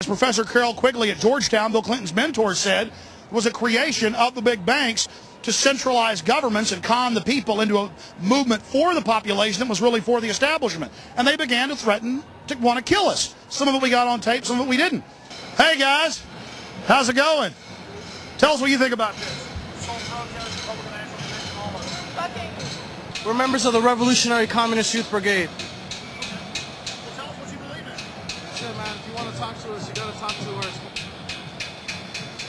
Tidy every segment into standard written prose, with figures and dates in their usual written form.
Professor Carroll Quigley at Georgetown, Bill Clinton's mentor, said was a creation of the big banks to centralize governments and con the people into a movement for the population that was really for the establishment. And they began to threaten to want to kill us. Some of it we got on tape, some of it we didn't. Hey guys, how's it going? Tell us what you think about this. We're members of the Revolutionary Communist Youth Brigade. Tell us what you believe in. Sure, man. If you want to talk to us, you got to talk to us. You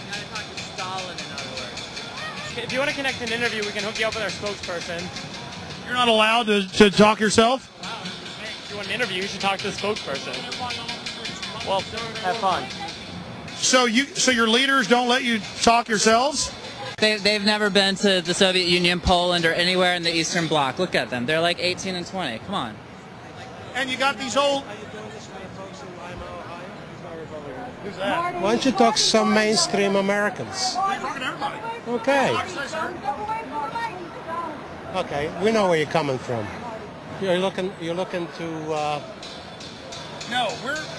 got to talk to Stalin, in other words. If you want to connect an interview, we can hook you up with our spokesperson. You're not allowed to talk yourself? Wow. If you want an interview, you should talk to the spokesperson. Well, have fun. So your leaders don't let you talk yourselves? They've never been to the Soviet Union, Poland, or anywhere in the Eastern Bloc. Look at them. They're like 18 and 20. Come on. And you got these old... Who's that? Why don't you talk to some mainstream Americans? I'm talking to everybody. Okay. Okay, we know where you're coming from. You're looking to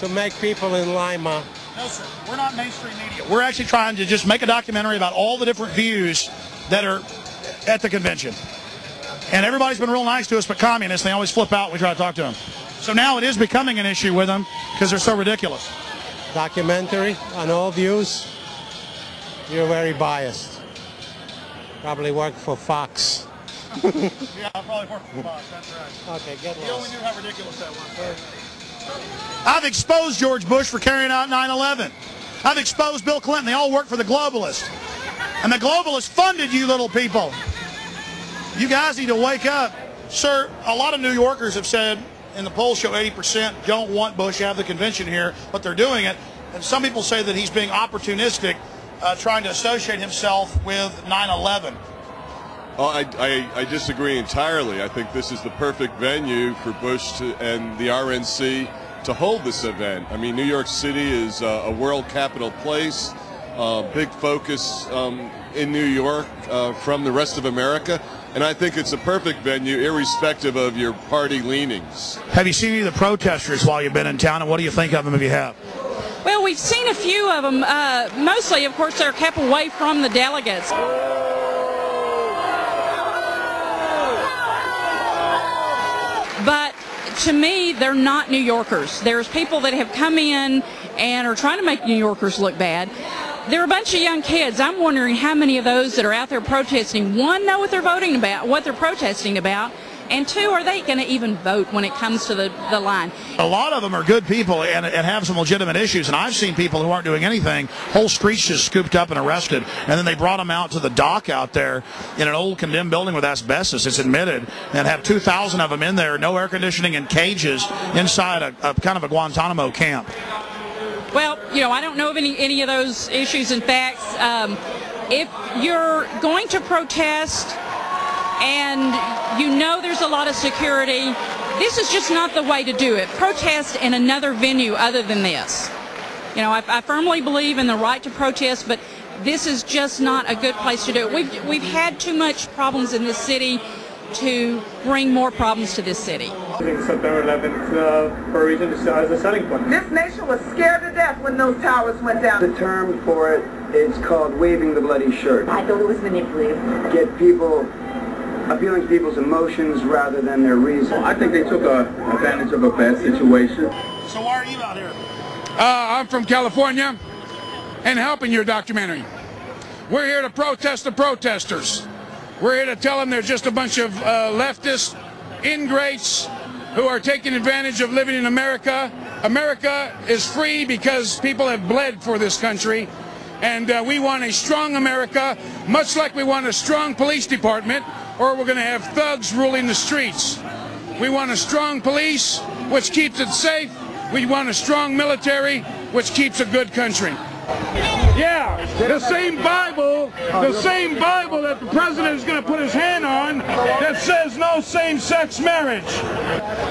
to make people in Lima. No, sir. We're not mainstream media. We're actually trying to just make a documentary about all the different views that are at the convention. And everybody's been real nice to us, but communists, they always flip out when we try to talk to them. So now it is becoming an issue with them because they're so ridiculous. Documentary on all views. You're very biased. Probably work for Fox. Yeah, I probably work for Fox. That's right. Okay, get lost. You only knew how ridiculous that was. I've exposed George Bush for carrying out 9/11. I've exposed Bill Clinton. They all work for the globalists. And the globalists funded you little people. You guys need to wake up. Sir, a lot of New Yorkers have said, and the polls show 80% don't want Bush to have the convention here, but they're doing it. And some people say that he's being opportunistic, trying to associate himself with 9/11. Oh, I disagree entirely. I think this is the perfect venue for Bush and the RNC to hold this event. I mean, New York City is a world capital place, big focus in New York from the rest of America, and I think it's a perfect venue irrespective of your party leanings. Have you seen any of the protesters while you've been in town, and what do you think of them if you have? Well, we've seen a few of them. Mostly, of course, they're kept away from the delegates. But to me, they're not New Yorkers. There's people that have come in and are trying to make New Yorkers look bad. They're a bunch of young kids. I'm wondering how many of those that are out there protesting, one, know what they're voting about, what they're protesting about, and two, are they going to even vote when it comes to the line? A lot of them are good people and have some legitimate issues, and I've seen people who aren't doing anything, whole streets just scooped up and arrested, and then they brought them out to the dock out there in an old condemned building with asbestos, it's admitted, and have 2,000 of them in there, no air conditioning, and cages inside a kind of a Guantanamo camp. Well, I don't know of any of those issues and facts. If you're going to protest and there's a lot of security, this is just not the way to do it. Protest in another venue other than this. I firmly believe in the right to protest, but this is just not a good place to do it. We've had too much problems in this city to bring more problems to this city. September 11th for a reason as a selling point. This nation was scared to death when those towers went down. The term for it is called waving the bloody shirt. I thought it was manipulative. Get people, appealing to people's emotions rather than their reason. I think they took advantage of a bad situation. So why are you out here? I'm from California and helping your documentary. We're here to protest the protesters. We're here to tell them they're just a bunch of leftist ingrates who are taking advantage of living in America. America is free because people have bled for this country, and we want a strong America, much like we want a strong police department, or we're going to have thugs ruling the streets. We want a strong police, which keeps it safe. We want a strong military, which keeps a good country. Yeah, the same Bible that the president is going to put his hand on that says no same-sex marriage.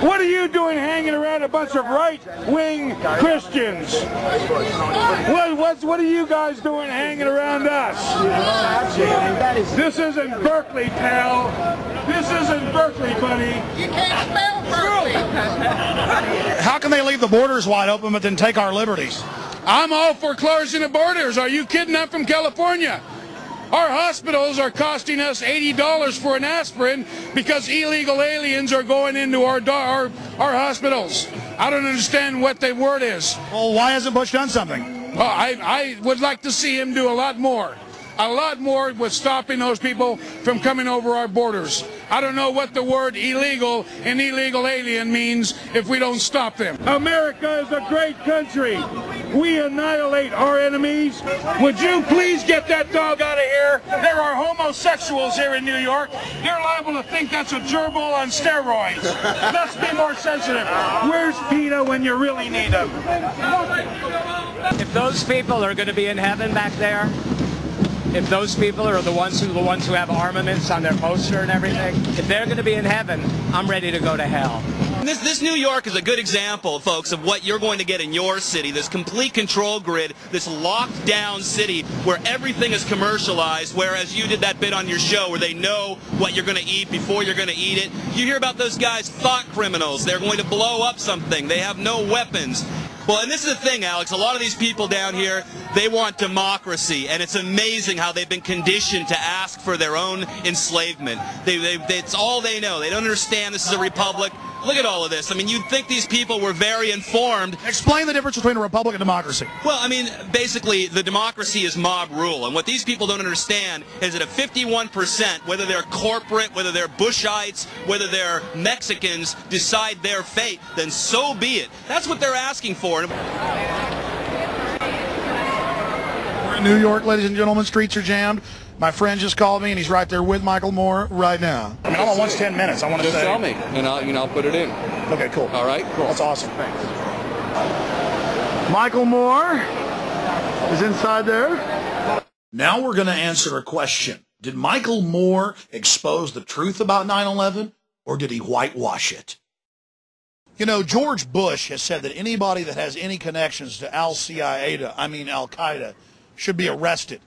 What are you doing hanging around a bunch of right-wing Christians? What are you guys doing hanging around us? This isn't Berkeley, pal. This isn't Berkeley, buddy. You can't spell Berkeley. How can they leave the borders wide open but then take our liberties? I'm all for closing the borders. Are you kidding? I'm from California. Our hospitals are costing us $80 for an aspirin because illegal aliens are going into our hospitals. I don't understand what the word is. Well, why hasn't Bush done something? Well, I would like to see him do a lot more. A lot more with stopping those people from coming over our borders. I don't know what the word illegal and illegal alien means if we don't stop them. America is a great country. We annihilate our enemies. Would you please get that dog out of here? There are homosexuals here in New York. You're liable to think that's a gerbil on steroids. Let's be more sensitive. Where's PETA when you really need him? If those people are going to be in heaven back there, if those people are the ones who have armaments on their poster and everything, if they're going to be in heaven, I'm ready to go to hell. This New York is a good example, folks, of what you're going to get in your city, this complete control grid, this locked down city where everything is commercialized, whereas you did that bit on your show where they know what you're going to eat before you're going to eat it. You hear about those guys, thought criminals. They're going to blow up something. They have no weapons. Well, and this is the thing, Alex, a lot of these people down here, they want democracy, and it's amazing how they've been conditioned to ask for their own enslavement. It's all they know. They don't understand this is a republic. Look at all of this. I mean, you'd think these people were very informed. Explain the difference between a republic and democracy. Well, I mean, basically, the democracy is mob rule. And what these people don't understand is that if 51%, whether they're corporate, whether they're Bushites, whether they're Mexicans, decide their fate, then so be it. That's what they're asking for. We're in New York, ladies and gentlemen. Streets are jammed. My friend just called me, and he's right there with Michael Moore right now. I mean, I don't want 10 minutes. I want to just tell me, and I'll put it in. Okay, cool. All right, cool. That's awesome. Thanks. Michael Moore is inside there. Now we're going to answer a question. Did Michael Moore expose the truth about 9/11, or did he whitewash it? You know, George Bush has said that anybody that has any connections to Al-Qaeda, should be arrested.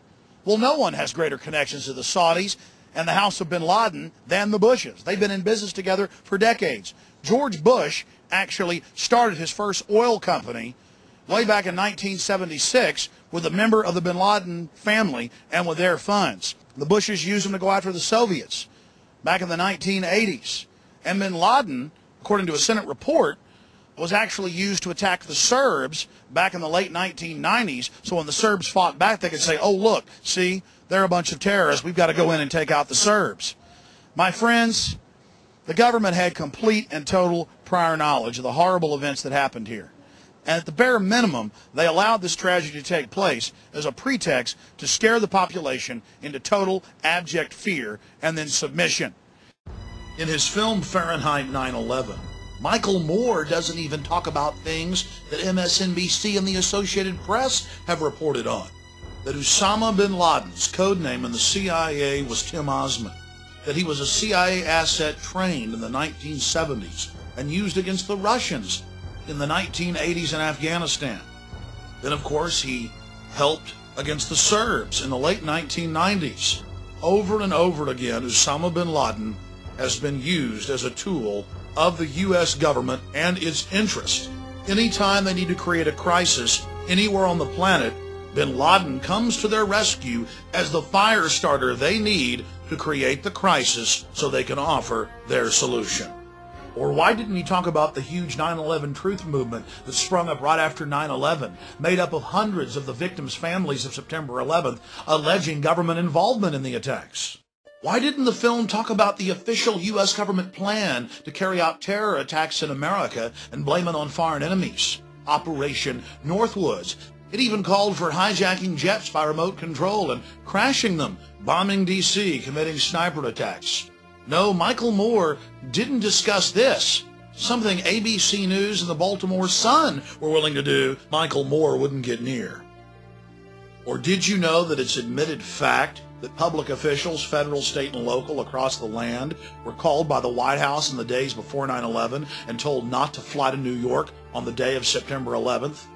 Well, no one has greater connections to the Saudis and the House of bin Laden than the Bushes. They've been in business together for decades. George Bush actually started his first oil company way back in 1976 with a member of the bin Laden family and with their funds. The Bushes used them to go after the Soviets back in the 1980s. And bin Laden, according to a Senate report, was actually used to attack the Serbs back in the late 1990s. So when the Serbs fought back, they could say, oh, look, see, they're a bunch of terrorists. We've got to go in and take out the Serbs. My friends, the government had complete and total prior knowledge of the horrible events that happened here. And at the bare minimum, they allowed this tragedy to take place as a pretext to scare the population into total abject fear and then submission. In his film Fahrenheit 9/11, Michael Moore doesn't even talk about things that MSNBC and the Associated Press have reported on. That Osama bin Laden's code name in the CIA was Tim Osman. That he was a CIA asset trained in the 1970s and used against the Russians in the 1980s in Afghanistan. Then, of course, he helped against the Serbs in the late 1990s. Over and over again, Osama bin Laden has been used as a tool of the U.S. government and its interests. Anytime they need to create a crisis anywhere on the planet, bin Laden comes to their rescue as the fire starter they need to create the crisis so they can offer their solution. Or why didn't he talk about the huge 9/11 truth movement that sprung up right after 9/11, made up of hundreds of the victims' families of September 11th, alleging government involvement in the attacks? Why didn't the film talk about the official U.S. government plan to carry out terror attacks in America and blame it on foreign enemies? Operation Northwoods. It even called for hijacking jets by remote control and crashing them, bombing D.C., committing sniper attacks. No, Michael Moore didn't discuss this. Something ABC News and the Baltimore Sun were willing to do, Michael Moore wouldn't get near. Or did you know that it's admitted fact that public officials, federal, state, and local across the land were called by the White House in the days before 9/11 and told not to fly to New York on the day of September 11th?